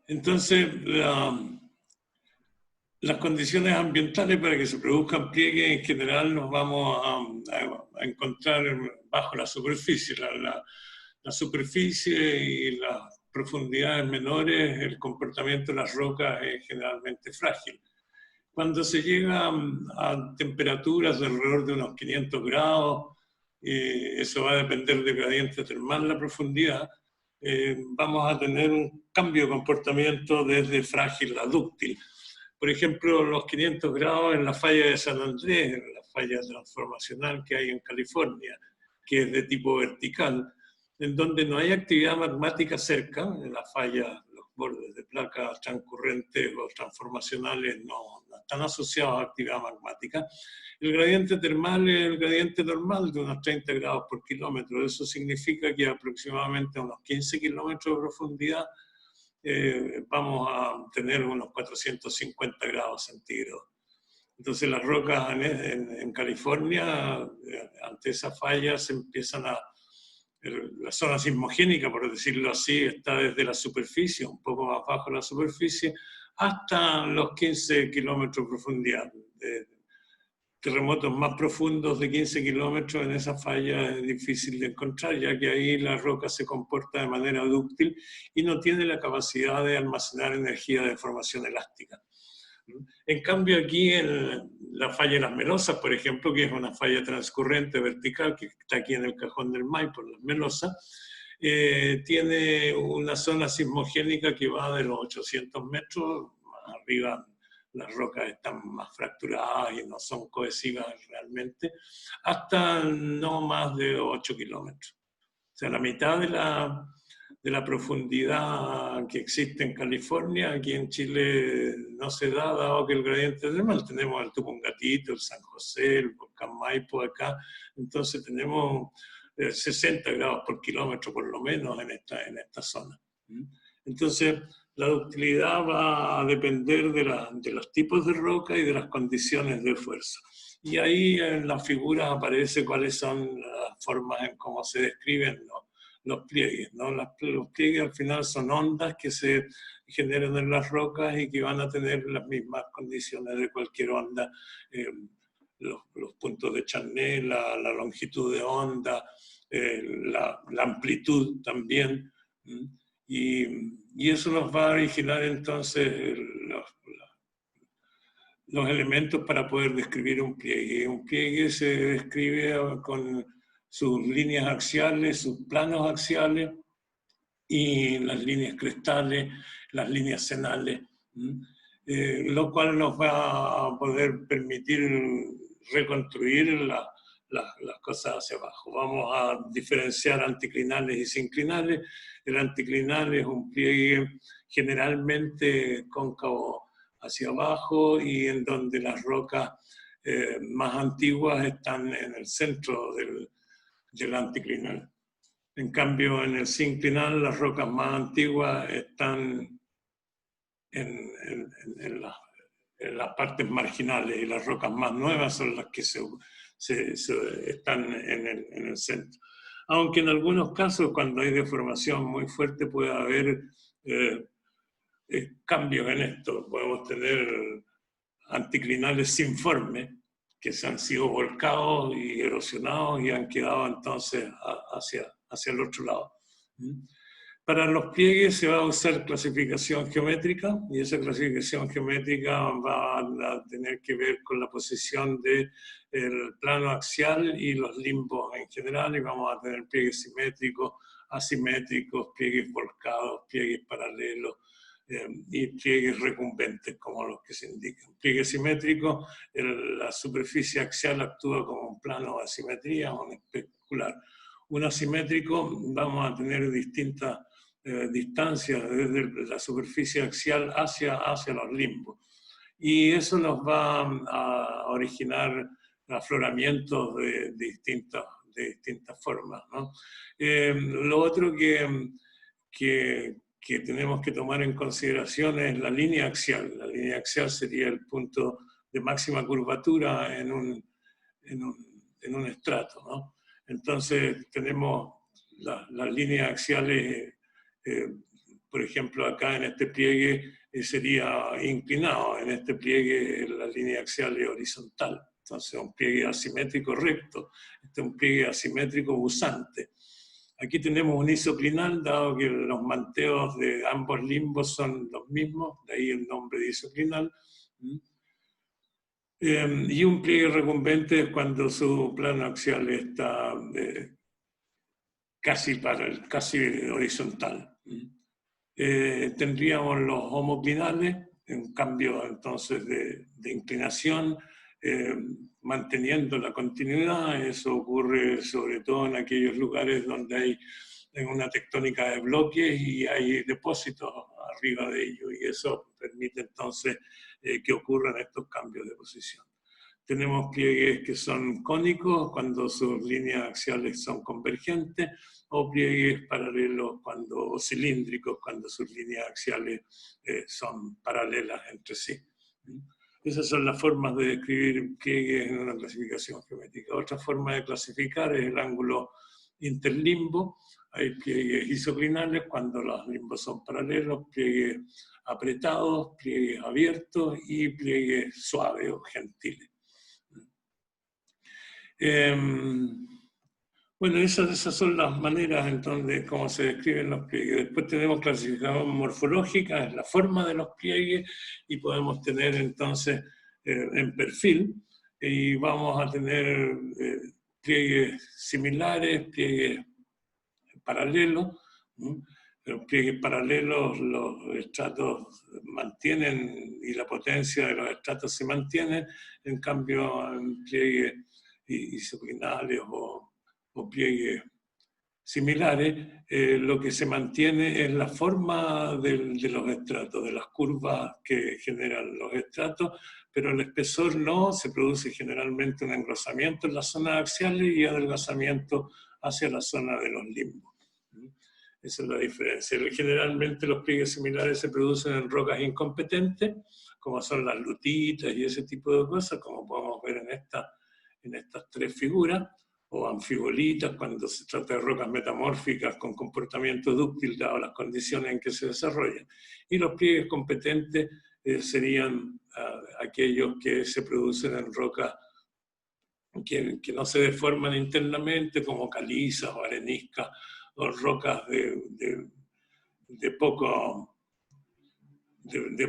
Entonces, las condiciones ambientales para que se produzcan pliegues en general nos vamos a encontrar bajo la superficie. La superficie y las profundidades menores, el comportamiento de las rocas es generalmente frágil. Cuando se llega a temperaturas de alrededor de unos 500 grados, eso va a depender del gradiente termal, la profundidad, vamos a tener un cambio de comportamiento desde frágil a dúctil. Por ejemplo, los 500 grados en la falla de San Andrés, en la falla transformacional que hay en California, que es de tipo vertical, en donde no hay actividad magmática cerca, en la falla, los bordes de placas transcurrentes o transformacionales no están asociados a actividad magmática. El gradiente termal es el gradiente normal de unos 30 grados por kilómetro. Eso significa que aproximadamente a unos 15 kilómetros de profundidad vamos a tener unos 450 grados centígrados. Entonces las rocas en California, ante esa falla, se empiezan la zona sismogénica, por decirlo así, está desde la superficie, un poco más bajo la superficie, hasta los 15 kilómetros de profundidad. Terremotos más profundos de 15 kilómetros en esa falla es difícil de encontrar, ya que ahí la roca se comporta de manera dúctil y no tiene la capacidad de almacenar energía de formación elástica. En cambio aquí en la falla de Las Melosas, por ejemplo, que es una falla transcurrente vertical que está aquí en el Cajón del Maipo, Las Melosas, tiene una zona sismogénica que va de los 800 metros, más arriba las rocas están más fracturadas y no son cohesivas realmente, hasta no más de 8 kilómetros. O sea, la mitad de la profundidad que existe en California, aquí en Chile no se da, dado que el gradiente termal, tenemos el Tupungatito, el San José, el volcán Maipo acá, entonces tenemos 60 grados por kilómetro por lo menos en esta zona. Entonces, la ductilidad va a depender de los tipos de roca y de las condiciones de fuerza. Y ahí en las figuras aparece cuáles son las formas en cómo se describen los pliegues, ¿no? Los pliegues al final son ondas que se generan en las rocas y que van a tener las mismas condiciones de cualquier onda. Los puntos de Charnay, la longitud de onda, la amplitud también. Y eso nos va a originar entonces los elementos para poder describir un pliegue. Un pliegue se describe con sus líneas axiales, sus planos axiales y las líneas crestales, las líneas cenales, lo cual nos va a poder permitir reconstruir las cosas hacia abajo. Vamos a diferenciar anticlinales y sinclinales. El anticlinal es un pliegue generalmente cóncavo hacia abajo y en donde las rocas más antiguas están en el centro del anticlinal. En cambio, en el sinclinal, las rocas más antiguas están en las partes marginales y las rocas más nuevas son las que están en el centro. Aunque en algunos casos, cuando hay deformación muy fuerte, puede haber cambios en esto. Podemos tener anticlinales sinformes que se han sido volcados y erosionados y han quedado entonces hacia el otro lado. Para los pliegues se va a usar clasificación geométrica y esa clasificación geométrica va a tener que ver con la posición del plano axial y los limbos en general, y vamos a tener pliegues simétricos, asimétricos, pliegues volcados, pliegues paralelos y pliegues recumbentes como los que se indican. Pliegue simétrico, la superficie axial actúa como un plano de asimetría, un especular. Un asimétrico vamos a tener distintas distancias desde la superficie axial hacia los limbos. Y eso nos va a originar afloramientos de distintas formas, ¿no? Lo otro que tenemos que tomar en consideración es la línea axial. La línea axial sería el punto de máxima curvatura en un estrato, ¿no? Entonces tenemos las líneas axiales por ejemplo, acá en este pliegue sería inclinado, en este pliegue la línea axial es horizontal. Entonces, un pliegue asimétrico recto, este es un pliegue asimétrico busante. Aquí tenemos un isoclinal, dado que los manteos de ambos limbos son los mismos, de ahí el nombre de isoclinal. Y un pliegue recumbente es cuando su plano axial está casi horizontal. Tendríamos los homoclinales, un cambio entonces de inclinación, manteniendo la continuidad. Eso ocurre sobre todo en aquellos lugares donde hay una tectónica de bloques y hay depósitos arriba de ellos, y eso permite entonces que ocurran estos cambios de posición. Tenemos pliegues que son cónicos cuando sus líneas axiales son convergentes, o pliegues paralelos o cilíndricos cuando sus líneas axiales son paralelas entre sí. Esas son las formas de describir pliegues en una clasificación geométrica. Otra forma de clasificar es el ángulo interlimbo. Hay pliegues isoclinales cuando los limbos son paralelos, pliegues apretados, pliegues abiertos y pliegues suaves o gentiles. Bueno, esas son las maneras entonces de cómo se describen los pliegues. Después tenemos clasificación morfológica, es la forma de los pliegues, y podemos tener entonces en perfil, y vamos a tener pliegues similares, pliegues paralelos. Los pliegues paralelos, los estratos mantienen y la potencia de los estratos se mantiene, en cambio en pliegues isoclinales o pliegues similares, lo que se mantiene es la forma de los estratos, de las curvas que generan los estratos, pero el espesor no, se produce generalmente un engrosamiento en las zonas axiales y adelgazamiento hacia la zona de los limbos. Esa es la diferencia. Generalmente los pliegues similares se producen en rocas incompetentes, como son las lutitas y ese tipo de cosas, como podemos ver en estas tres figuras, o anfibolitas cuando se trata de rocas metamórficas con comportamiento dúctil dado las condiciones en que se desarrollan. Y los pliegues competentes serían aquellos que se producen en rocas que no se deforman internamente, como calizas o areniscas, o rocas de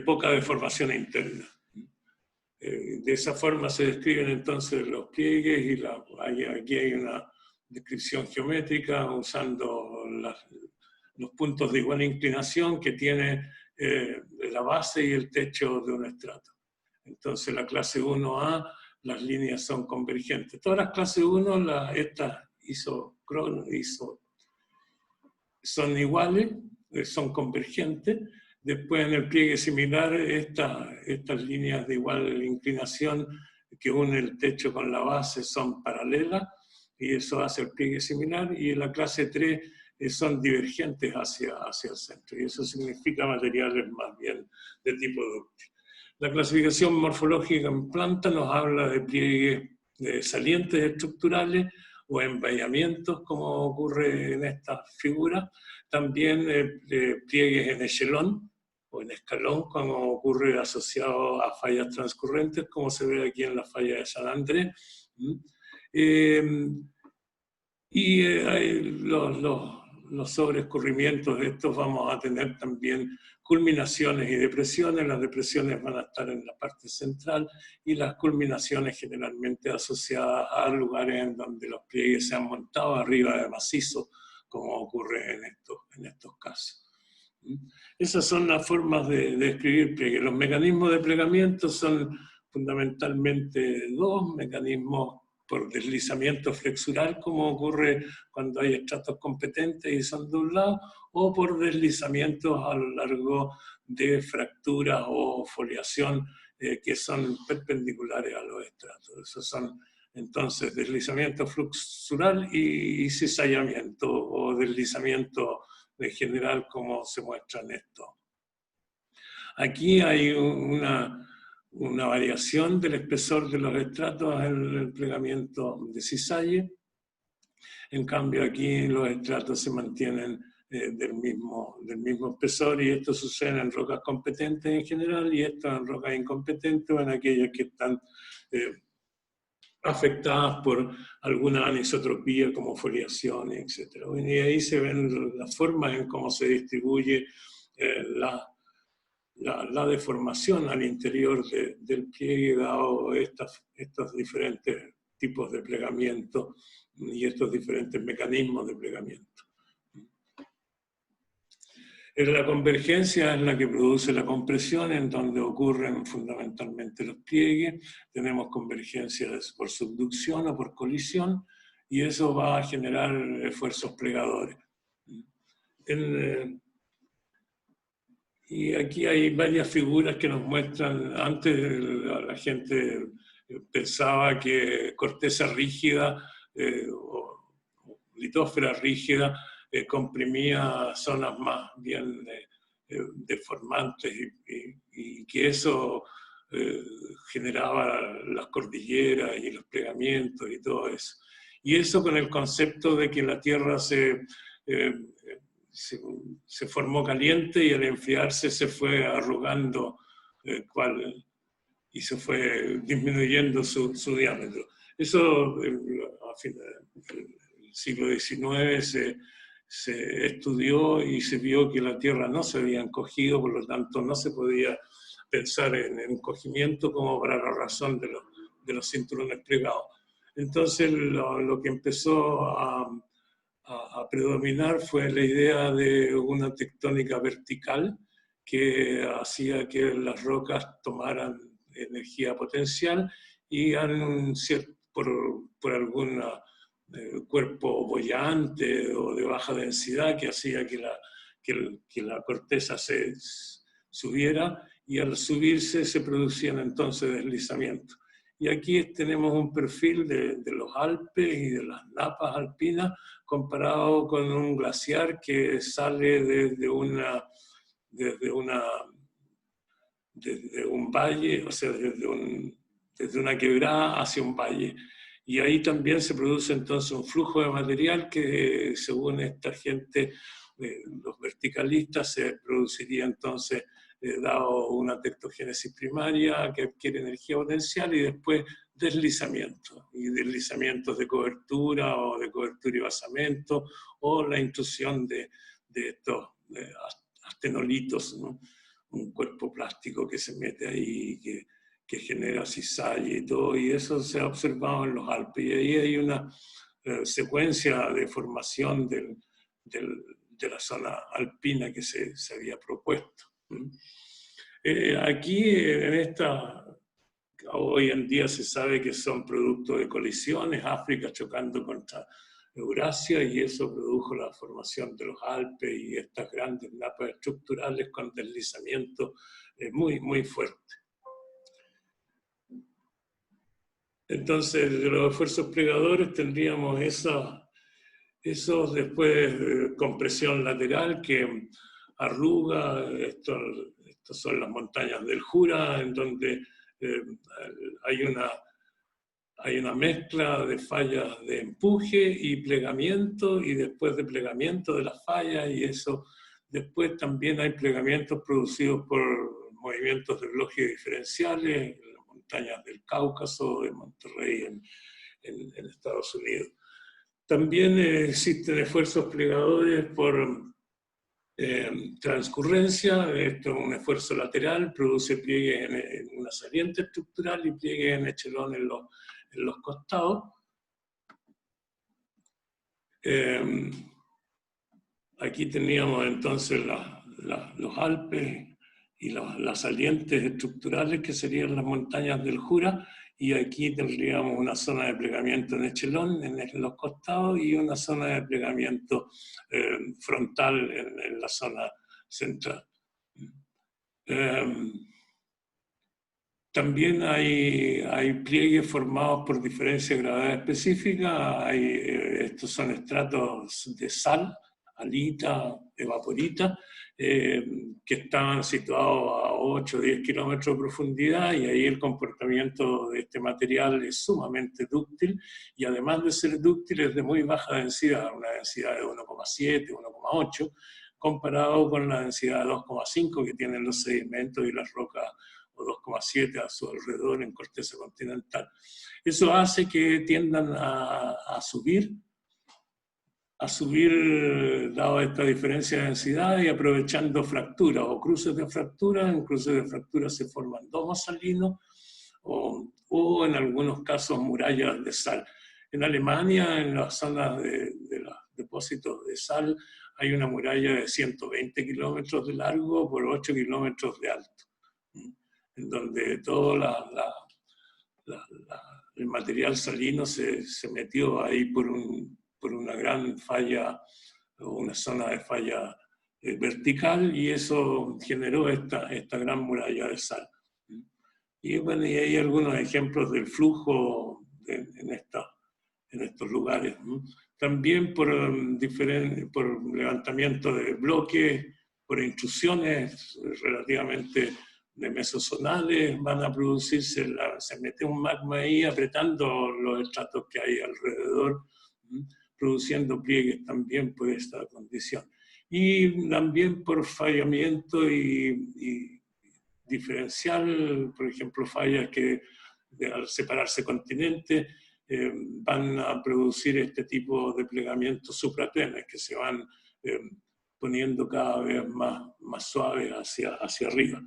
poca deformación interna. De esa forma se describen entonces los pliegues, y aquí hay una descripción geométrica usando los puntos de igual inclinación que tiene la base y el techo de un estrato. Entonces la clase 1A, las líneas son convergentes. Todas las clases 1, estas son iguales, son convergentes. Después en el pliegue similar, estas líneas de igual inclinación que unen el techo con la base son paralelas, y eso hace el pliegue similar, y en la clase 3 son divergentes hacia el centro, y eso significa materiales más bien de tipo dúctil. La clasificación morfológica en planta nos habla de pliegues salientes estructurales o envallamientos, como ocurre en esta figura. También pliegues en echelón o en escalón, como ocurre asociado a fallas transcurrentes, como se ve aquí en la falla de San Andrés. Los sobreescurrimientos de estos vamos a tener también culminaciones y depresiones. Las depresiones van a estar en la parte central y las culminaciones generalmente asociadas a lugares en donde los pliegues se han montado arriba de macizo, como ocurre en estos casos. Esas son las formas de escribir pliegues. Los mecanismos de plegamiento son fundamentalmente dos mecanismos: por deslizamiento flexural, como ocurre cuando hay estratos competentes y son de un lado, o por deslizamientos a lo largo de fracturas o foliación que son perpendiculares a los estratos. Esos son entonces deslizamiento flexural y cizallamiento o deslizamiento en general, como se muestra en esto. Aquí hay una variación del espesor de los estratos en el plegamiento de cizalle. En cambio aquí los estratos se mantienen del mismo espesor, y esto sucede en rocas competentes en general, y esto en rocas incompetentes o en aquellas que están afectadas por alguna anisotropía como foliaciones, etc. Y ahí se ven las formas en cómo se distribuye la deformación al interior del pliegue, dado estos diferentes tipos de plegamiento y estos diferentes mecanismos de plegamiento. La convergencia es la que produce la compresión, en donde ocurren fundamentalmente los pliegues. Tenemos convergencia por subducción o por colisión, y eso va a generar esfuerzos plegadores. Y aquí hay varias figuras que nos muestran. Antes la gente pensaba que corteza rígida o litósfera rígida comprimía zonas más bien deformantes y que eso generaba las cordilleras y los plegamientos y todo eso. Y eso con el concepto de que la Tierra se formó caliente y al enfriarse se fue arrugando y se fue disminuyendo su diámetro. Eso a del siglo XIX se estudió y se vio que la Tierra no se había encogido, por lo tanto no se podía pensar en encogimiento como para la razón de los cinturones plegados. Entonces lo que empezó a predominar fue la idea de una tectónica vertical que hacía que las rocas tomaran energía potencial y por algún cuerpo boyante o de baja densidad que hacía que la corteza se subiera, y al subirse se producían entonces deslizamientos. Y aquí tenemos un perfil de los Alpes y de las napas alpinas comparado con un glaciar que sale desde un valle, o sea, desde una quebrada hacia un valle. Y ahí también se produce entonces un flujo de material que, según esta gente, los verticalistas, se produciría entonces, dado una tectogénesis primaria que adquiere energía potencial, y después deslizamientos, y deslizamientos de cobertura o de cobertura y basamento, o la intrusión de estos astenolitos, ¿no? Un cuerpo plástico que se mete ahí, que genera cizalle y todo, y eso se ha observado en los Alpes, y ahí hay una secuencia de formación de la zona alpina que se había propuesto. Aquí, hoy en día se sabe que son producto de colisiones, África chocando contra Eurasia, y eso produjo la formación de los Alpes y estas grandes napas estructurales con deslizamiento muy, muy fuerte. Entonces, de los esfuerzos plegadores tendríamos esos después compresión lateral que arruga. Estos son las montañas del Jura, en donde hay una mezcla de fallas de empuje y plegamiento, y después de plegamiento de las fallas, y eso después también hay plegamientos producidos por movimientos de bloques diferenciales en las montañas del Cáucaso, de Monterrey en Estados Unidos. También existen esfuerzos plegadores por transcurrencia. Esto es un esfuerzo lateral, produce pliegues en una saliente estructural y pliegues en echelón en los costados. Aquí teníamos entonces los Alpes y las salientes estructurales, que serían las montañas del Jura, y aquí tendríamos una zona de plegamiento en echelón en los costados y una zona de plegamiento frontal en la zona central. También hay pliegues formados por diferencia de gravedad específica. Estos son estratos de sal alita, evaporita, que estaban situados a 8 o 10 kilómetros de profundidad, y ahí el comportamiento de este material es sumamente dúctil, y además de ser dúctil es de muy baja densidad, una densidad de 1,7, 1,8, comparado con la densidad de 2,5 que tienen los sedimentos y las rocas, o 2,7 a su alrededor en corteza continental. Eso hace que tiendan a subir, dado esta diferencia de densidad, y aprovechando fracturas o cruces de fracturas. En cruces de fracturas se forman domos salinos o en algunos casos murallas de sal. En Alemania, en las zonas de los depósitos de sal, hay una muralla de 120 kilómetros de largo por 8 kilómetros de alto, en donde todo el material salino se metió ahí por una gran falla, o una zona de falla vertical, y eso generó esta gran muralla de sal. Y bueno, y hay algunos ejemplos del flujo en estos lugares. También por levantamiento de bloques, por intrusiones relativamente de mesosonales, van a producirse, se mete un magma ahí apretando los estratos que hay alrededor, produciendo pliegues también por esta condición. Y también por fallamiento y diferencial, por ejemplo, fallas que al separarse continentes van a producir este tipo de plegamientos supratenes que se van poniendo cada vez más suaves hacia arriba.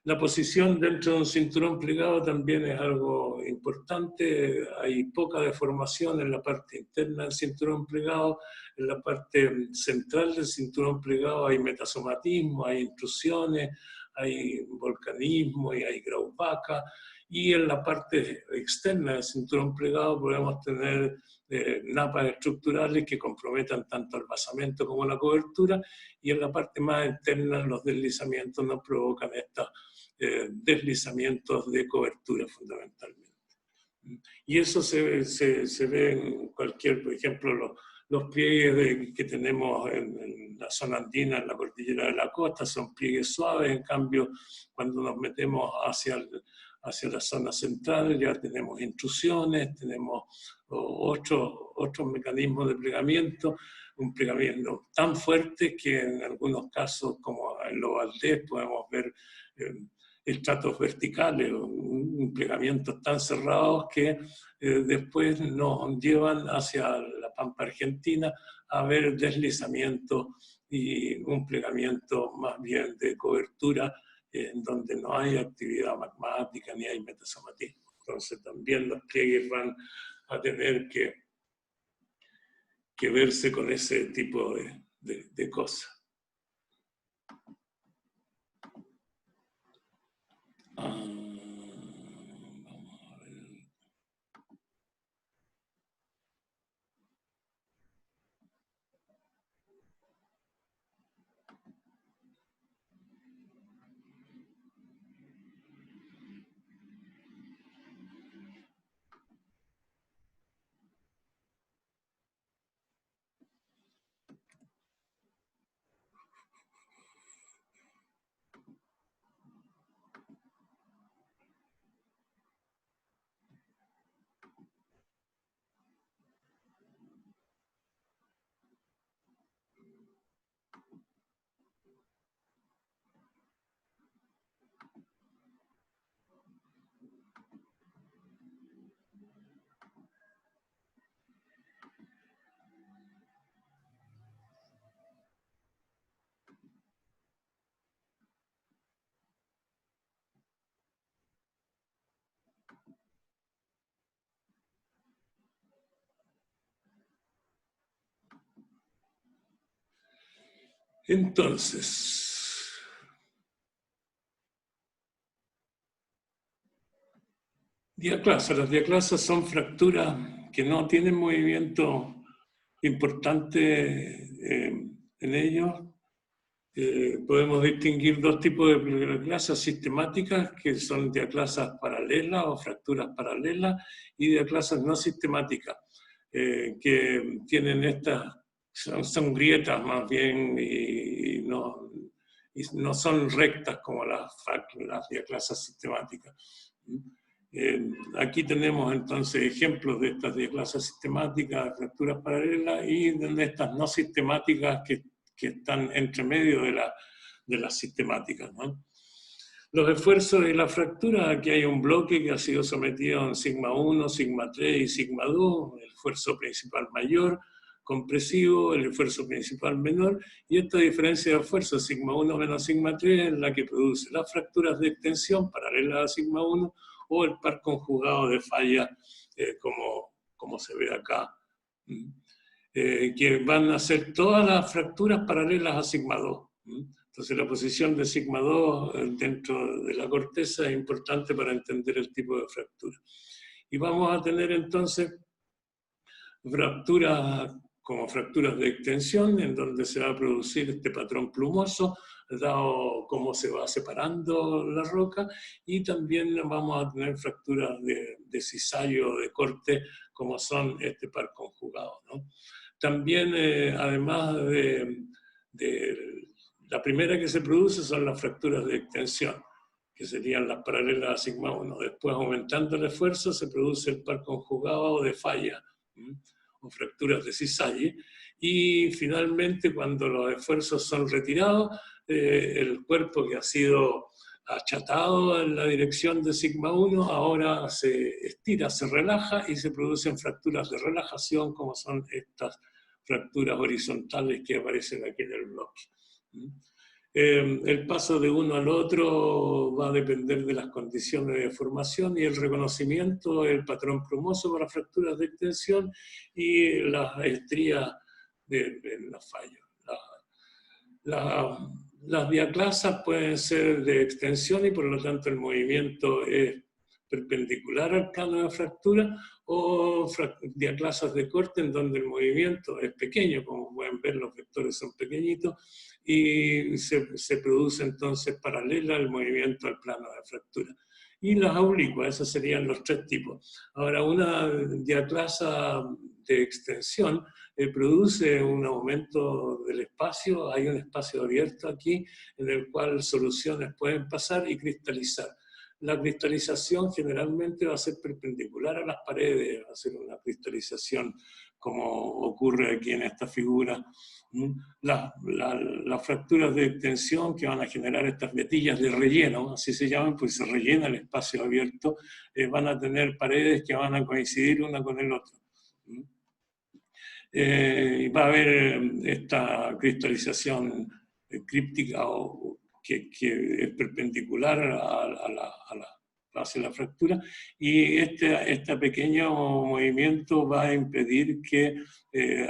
La posición dentro de un cinturón plegado también es algo importante. Hay poca deformación en la parte interna del cinturón plegado. En la parte central del cinturón plegado hay metasomatismo, hay intrusiones, hay volcanismo y hay grauvaca. Y en la parte externa del cinturón plegado podemos tener napas estructurales que comprometan tanto el basamento como la cobertura, y en la parte más interna los deslizamientos nos provocan estos deslizamientos de cobertura fundamentalmente. Y eso se ve en cualquier, por ejemplo, los pliegues que tenemos en la zona andina, en la cordillera de la costa, son pliegues suaves. En cambio, cuando nos metemos hacia la zona central ya tenemos intrusiones, tenemos otros mecanismos de plegamiento, un plegamiento tan fuerte que en algunos casos, como en los Valdés, podemos ver estratos verticales, un plegamiento tan cerrados que después nos llevan hacia la Pampa Argentina a ver deslizamiento y un plegamiento más bien de cobertura, en donde no hay actividad magmática ni hay metasomatismo. Entonces también los pliegues van a tener que verse con ese tipo de cosas. Vamos a ver. Entonces, las diaclasas son fracturas que no tienen movimiento importante en ellos. Podemos distinguir dos tipos de diaclasas sistemáticas, que son diaclasas paralelas o fracturas paralelas, y diaclasas no sistemáticas, que tienen estas son grietas más bien y no son rectas como las diaclasas sistemáticas. Aquí tenemos entonces ejemplos de estas diaclasas sistemáticas, de fracturas paralelas y de estas no sistemáticas que están entre medio de las sistemáticas, ¿no? Los esfuerzos y la fractura, aquí hay un bloque que ha sido sometido en sigma 1, sigma 3 y sigma 2, el esfuerzo principal mayor, compresivo, el esfuerzo principal menor, y esta diferencia de esfuerzo, sigma 1 menos sigma 3, es la que produce las fracturas de extensión paralelas a sigma 1 o el par conjugado de falla, como se ve acá, que van a ser todas las fracturas paralelas a sigma 2. Entonces la posición de sigma 2 dentro de la corteza es importante para entender el tipo de fractura. Y vamos a tener entonces fracturas como fracturas de extensión, en donde se va a producir este patrón plumoso, dado cómo se va separando la roca, y también vamos a tener fracturas de cisallo o de corte, como son este par conjugado, ¿no? También, además de la primera que se produce son las fracturas de extensión, que serían las paralelas a sigma 1. Después, aumentando el esfuerzo, se produce el par conjugado de falla, o fracturas de cisalle, y finalmente, cuando los esfuerzos son retirados, el cuerpo que ha sido achatado en la dirección de sigma 1, ahora se estira, se relaja y se producen fracturas de relajación, como son estas fracturas horizontales que aparecen aquí en el bloque. El paso de uno al otro va a depender de las condiciones de formación y el reconocimiento del patrón plumoso para fracturas de extensión y las estrías de la falla. Las diaclasas pueden ser de extensión y por lo tanto el movimiento es perpendicular al plano de fractura, o diaclasas de corte en donde el movimiento es pequeño, como pueden ver los vectores son pequeñitos, y se produce entonces paralela al movimiento al plano de fractura. Y las oblicuas, esos serían los tres tipos. Ahora, una diaclasa de extensión produce un aumento del espacio, hay un espacio abierto aquí en el cual soluciones pueden pasar y cristalizar. La cristalización generalmente va a ser perpendicular a las paredes, va a ser una cristalización como ocurre aquí en esta figura. Las fracturas de extensión que van a generar estas vetillas de relleno, así se llaman, pues se rellena el espacio abierto, van a tener paredes que van a coincidir una con el otro. Va a haber esta cristalización críptica que es perpendicular hacia la fractura, y este pequeño movimiento va a impedir que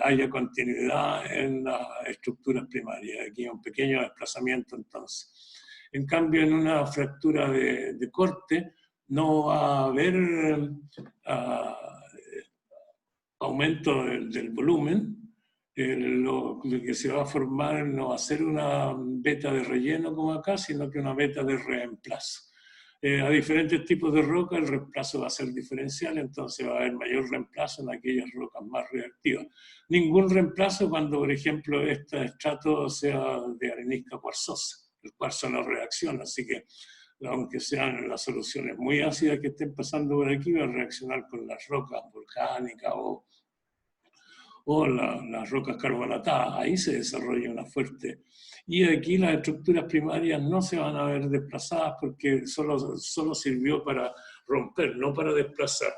haya continuidad en las estructuras primarias. Aquí hay un pequeño desplazamiento entonces. En cambio, en una fractura de corte no va a haber aumento del volumen. Lo que se va a formar no va a ser una beta de relleno como acá, sino que una beta de reemplazo. A diferentes tipos de roca el reemplazo va a ser diferencial, entonces va a haber mayor reemplazo en aquellas rocas más reactivas. Ningún reemplazo cuando, por ejemplo, este estrato sea de arenisca cuarzosa. El cuarzo no reacciona, así que aunque sean las soluciones muy ácidas que estén pasando por aquí, va a reaccionar con las rocas volcánicas o las rocas carbonatadas. Ahí se desarrolla una fuerte. Y aquí las estructuras primarias no se van a ver desplazadas porque solo sirvió para romper, no para desplazar.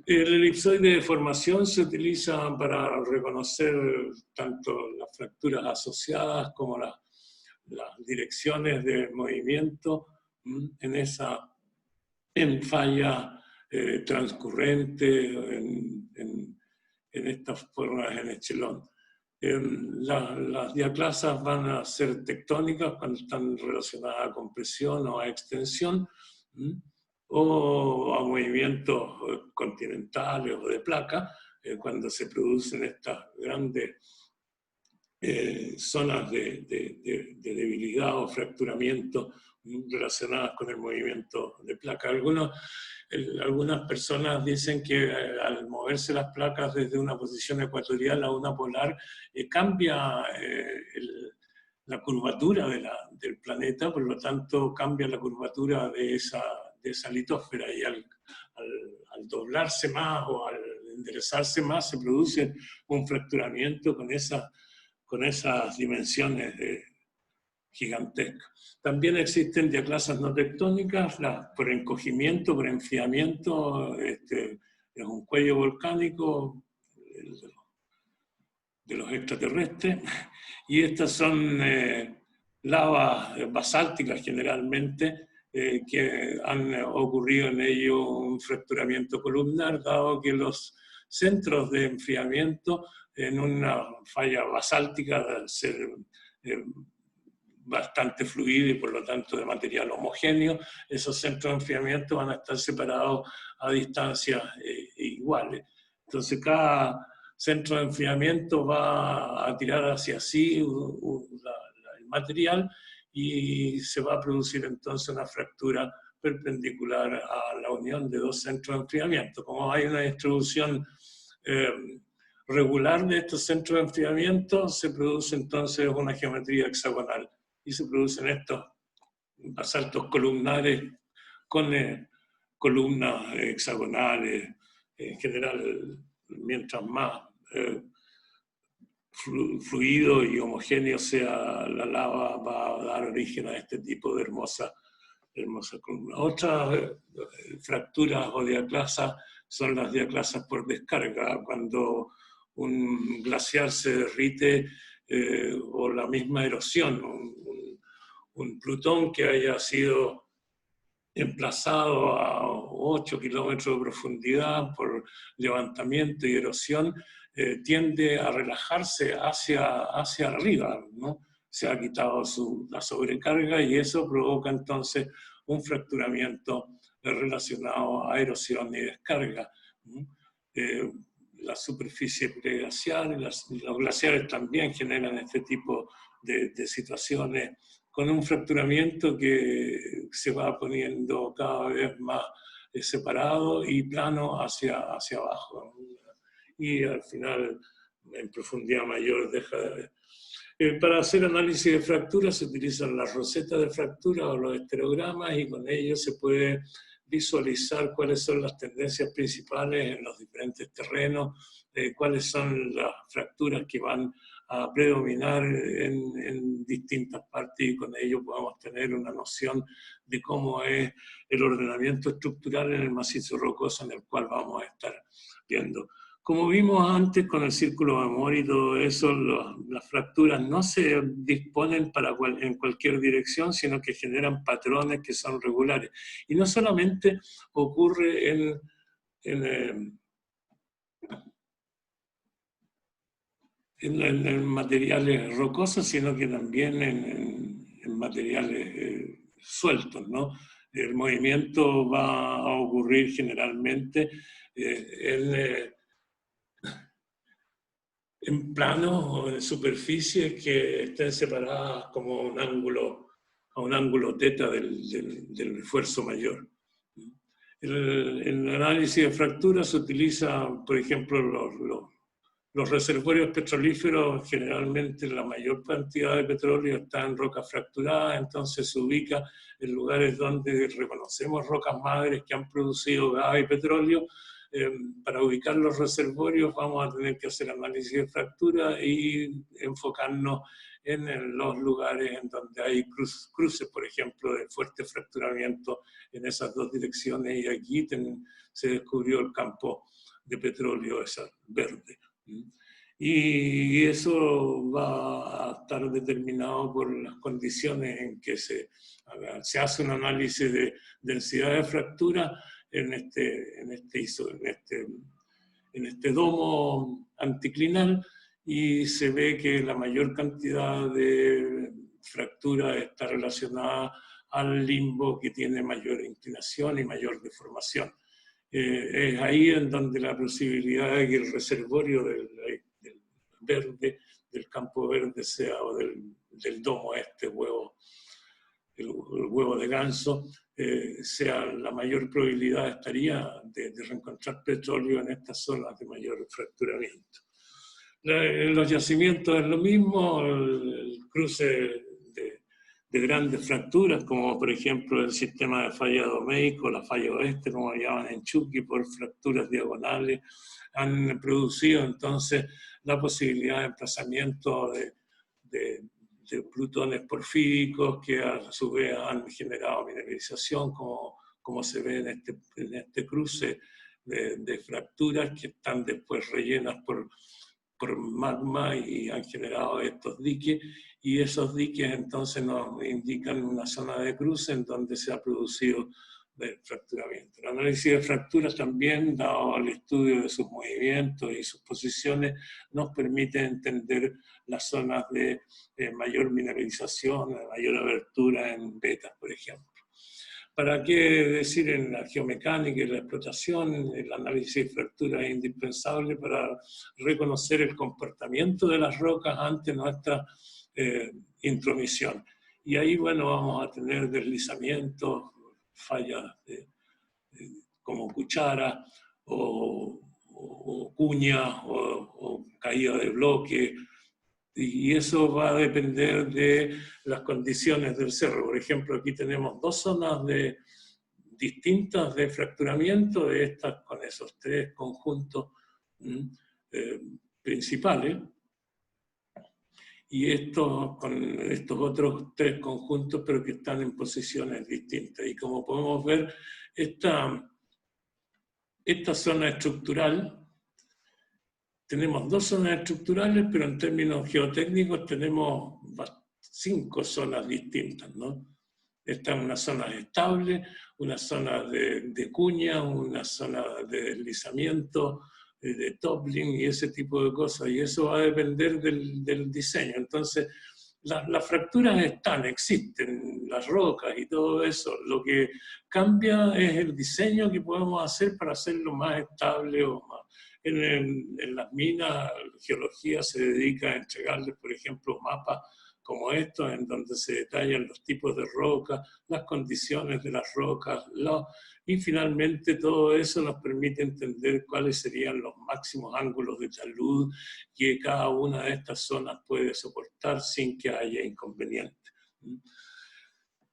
El elipsoide de formación se utiliza para reconocer tanto las fracturas asociadas como las direcciones de movimiento en falla transcurrente, en estas formas en echelón. Las diaclasas van a ser tectónicas cuando están relacionadas a compresión o a extensión, o a movimientos continentales o de placa, cuando se producen estas grandes zonas de debilidad o fracturamiento relacionadas con el movimiento de placas. Algunas personas dicen que al moverse las placas desde una posición ecuatorial a una polar, cambia la curvatura del planeta, por lo tanto cambia la curvatura de esa litósfera, y al doblarse más o al enderezarse más se produce un fracturamiento con esas dimensiones gigantescas. También existen diaclasas no tectónicas, por encogimiento, por enfriamiento, es un cuello volcánico de los extraterrestres, y estas son lavas basálticas generalmente, que han ocurrido en ello un fracturamiento columnar, dado que los centros de enfriamiento en una falla basáltica, al ser bastante fluido y por lo tanto de material homogéneo, esos centros de enfriamiento van a estar separados a distancias iguales. Entonces cada centro de enfriamiento va a tirar hacia sí el material, y se va a producir entonces una fractura perpendicular a la unión de dos centros de enfriamiento. Como hay una distribución regular de estos centros de enfriamiento, se produce entonces una geometría hexagonal, y se producen estos basaltos columnares con columnas hexagonales. En general, mientras más fluido y homogéneo sea la lava, va a dar origen a este tipo de hermosa columna. Otras fracturas o diaclasas son las diaclasas por descarga, cuando un glaciar se derrite, o la misma erosión, un plutón que haya sido emplazado a 8 kilómetros de profundidad por levantamiento y erosión, tiende a relajarse hacia arriba, ¿no? Se ha quitado la sobrecarga, y eso provoca entonces un fracturamiento relacionado a erosión y descarga. La superficie preglacial y los glaciares también generan este tipo de situaciones, con un fracturamiento que se va poniendo cada vez más separado y plano hacia abajo. Y al final, en profundidad mayor, deja de haber. Para hacer análisis de fracturas se utilizan las rosetas de fractura o los estereogramas, y con ellos se puede visualizar cuáles son las tendencias principales en los diferentes terrenos, cuáles son las fracturas que van a predominar en distintas partes, y con ello podemos tener una noción de cómo es el ordenamiento estructural en el macizo rocoso en el cual vamos a estar viendo. Como vimos antes con el círculo de amor y todo eso, las fracturas no se disponen en cualquier dirección, sino que generan patrones que son regulares. Y no solamente ocurre en materiales rocosos, sino que también en materiales sueltos, ¿no? El movimiento va a ocurrir generalmente en planos o en superficies que estén separadas como a un ángulo teta del esfuerzo mayor. En el análisis de fracturas se utiliza, por ejemplo, los reservorios petrolíferos. Generalmente la mayor cantidad de petróleo está en rocas fracturadas, entonces se ubica en lugares donde reconocemos rocas madres que han producido gas y petróleo. Para ubicar los reservorios vamos a tener que hacer análisis de fractura y enfocarnos en los lugares en donde hay cruces, por ejemplo, de fuerte fracturamiento en esas dos direcciones, y aquí se descubrió el campo de petróleo verde. Y eso va a estar determinado por las condiciones en que se hace un análisis de densidad de fractura en este domo anticlinal, y se ve que la mayor cantidad de fractura está relacionada al limbo que tiene mayor inclinación y mayor deformación. Es ahí en donde la posibilidad de que el reservorio del verde del campo verde sea, o del domo huevo, el huevo de ganso, sea la mayor probabilidad estaría de reencontrar petróleo en estas zonas de mayor fracturamiento. En los yacimientos es lo mismo, el cruce de grandes fracturas, como por ejemplo el sistema de falla domeico, la falla oeste, como llaman en Chuqui, por fracturas diagonales, han producido entonces la posibilidad de emplazamiento de plutones porfíricos que a su vez han generado mineralización, como se ve en este cruce de fracturas que están después rellenas por magma y han generado estos diques, y esos diques entonces nos indican una zona de cruce en donde se ha producido fracturamiento. El análisis de fracturas también, dado el estudio de sus movimientos y sus posiciones, nos permite entender las zonas de mayor mineralización, de mayor abertura en vetas, por ejemplo. ¿Para qué decir en la geomecánica y la explotación? El análisis de fractura es indispensable para reconocer el comportamiento de las rocas ante nuestra intromisión. Y ahí, bueno, vamos a tener deslizamientos, fallas como cuchara o cuñas o caída de bloque, y eso va a depender de las condiciones del cerro. Por ejemplo, aquí tenemos dos zonas distintas de fracturamiento, de estas con esos tres conjuntos principales, y estos con estos otros tres conjuntos, pero que están en posiciones distintas. Y como podemos ver, esta zona estructural, tenemos dos zonas estructurales, pero en términos geotécnicos tenemos 5 zonas distintas, ¿no? Esta es una zona estable, una zona de cuña, una zona de deslizamiento, de toppling y ese tipo de cosas, y eso va a depender del diseño. Entonces, las fracturas existen, las rocas y todo eso. Lo que cambia es el diseño que podemos hacer para hacerlo más estable o más. En las minas, la geología se dedica a entregarles, por ejemplo, mapas como estos, en donde se detallan los tipos de rocas, las condiciones de las rocas, y finalmente todo eso nos permite entender cuáles serían los máximos ángulos de talud que cada una de estas zonas puede soportar sin que haya inconvenientes.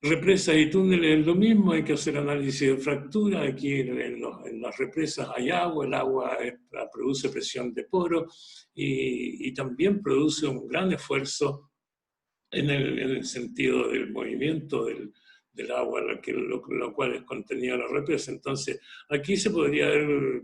Represas y túneles es lo mismo, hay que hacer análisis de fractura. Aquí en las represas hay agua, el agua produce presión de poro y también produce un gran esfuerzo en el sentido del movimiento del agua, lo cual es contenido en la represa. Entonces, aquí se podría haber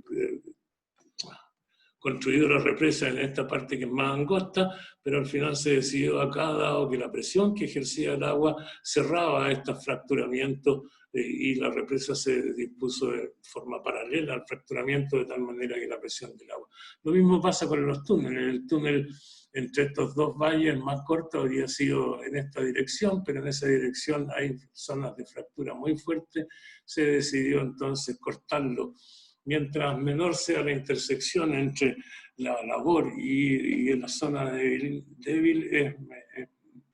construido la represa en esta parte que es más angosta, pero al final se decidió acá, dado que la presión que ejercía el agua cerraba estos fracturamientos y la represa se dispuso de forma paralela al fracturamiento de tal manera que la presión del agua. Lo mismo pasa con los túneles. El túnel entre estos dos valles más corto habría sido en esta dirección, pero en esa dirección hay zonas de fractura muy fuertes. Se decidió entonces cortarlo. Mientras menor sea la intersección entre la labor y la zona débil es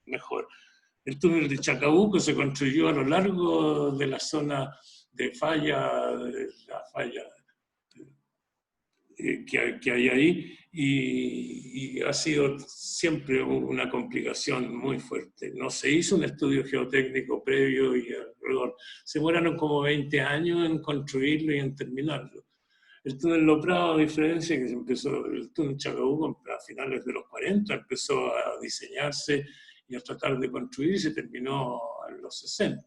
mejor. El túnel de Chacabuco se construyó a lo largo de la zona de falla, la falla que hay ahí, y ha sido siempre una complicación muy fuerte. No se hizo un estudio geotécnico previo y alrededor. Se demoraron como 20 años en construirlo y en terminarlo. El túnel Loprado, a diferencia que se empezó, el túnel Chacabuco a finales de los 40 empezó a diseñarse y a tratar de construir y se terminó en los 60.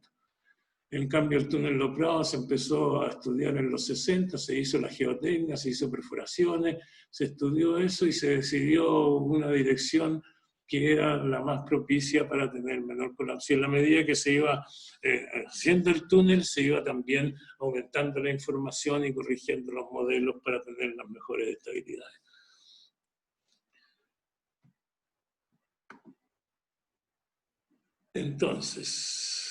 En cambio, el túnel Loprado se empezó a estudiar en los 60, se hizo la geotecnia, se hizo perforaciones, se estudió eso y se decidió una dirección que era la más propicia para tener menor colapso. Y en la medida que se iba haciendo el túnel, se iba también aumentando la información y corrigiendo los modelos para tener las mejores estabilidades. Entonces,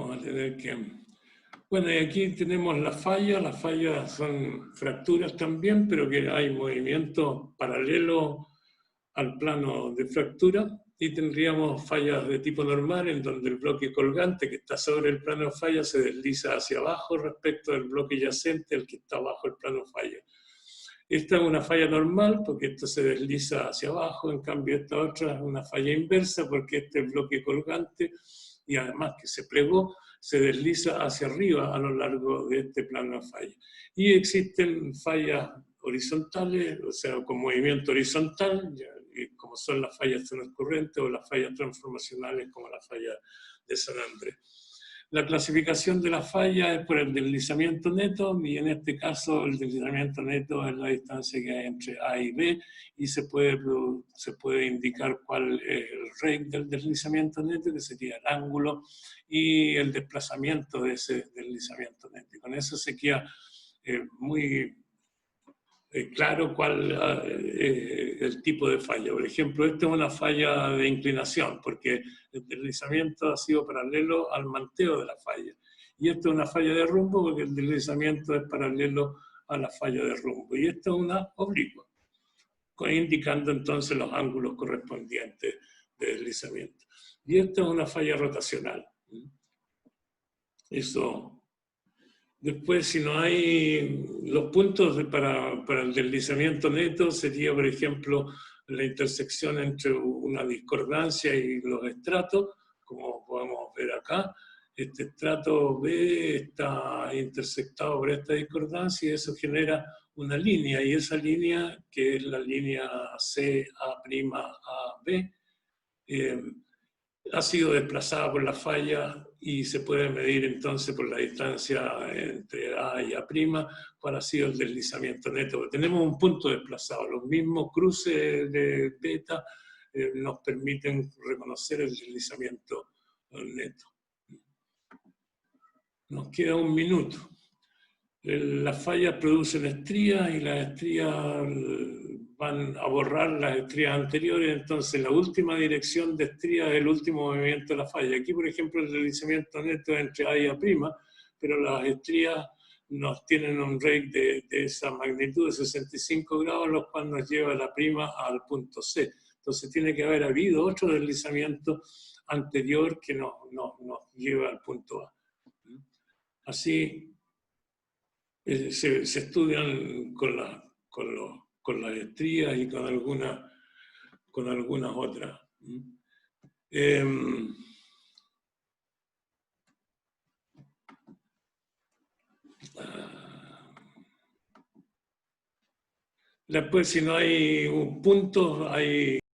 vamos a tener que... Bueno, y aquí tenemos las fallas son fracturas también, pero que hay movimiento paralelo al plano de fractura, y tendríamos fallas de tipo normal, en donde el bloque colgante que está sobre el plano de falla se desliza hacia abajo respecto del bloque yacente, el que está bajo el plano de falla. Esta es una falla normal porque esto se desliza hacia abajo, en cambio esta otra es una falla inversa porque este bloque colgante, y además que se plegó, se desliza hacia arriba a lo largo de este plano de falla. Y existen fallas horizontales, o sea, con movimiento horizontal, como son las fallas transcurrentes o las fallas transformacionales como la falla de San Andrés. La clasificación de la falla es por el deslizamiento neto, y en este caso el deslizamiento neto es la distancia que hay entre A y B, y se puede indicar cuál es el rate del deslizamiento neto, que sería el ángulo, y el desplazamiento de ese deslizamiento neto. Y con eso se queda muy claro cuál es el tipo de falla. Por ejemplo, esta es una falla de inclinación, porque el deslizamiento ha sido paralelo al manteo de la falla. Y esta es una falla de rumbo, porque el deslizamiento es paralelo a la falla de rumbo. Y esta es una oblicua, indicando entonces los ángulos correspondientes de deslizamiento. Y esta es una falla rotacional. Eso. Después, si no hay los puntos para el deslizamiento neto, sería, por ejemplo, la intersección entre una discordancia y los estratos, como podemos ver acá. Este estrato B está intersectado por esta discordancia y eso genera una línea, y esa línea, que es la línea CA''AB, ha sido desplazada por la falla y se puede medir entonces por la distancia entre A y A' cuál ha sido el deslizamiento neto. Tenemos un punto desplazado, los mismos cruces de beta nos permiten reconocer el deslizamiento neto. Nos queda un minuto. Las fallas producen estrías y las estrías van a borrar las estrías anteriores, entonces la última dirección de estrías es el último movimiento de la falla. Aquí, por ejemplo, el deslizamiento neto es entre A y A', pero las estrías nos tienen un rate de esa magnitud de 65 grados, lo cual nos lleva la prima al punto C. Entonces tiene que haber habido otro deslizamiento anterior que nos lleva al punto A. Así se estudian con las estrías y con algunas otras. Después, si no hay puntos, hay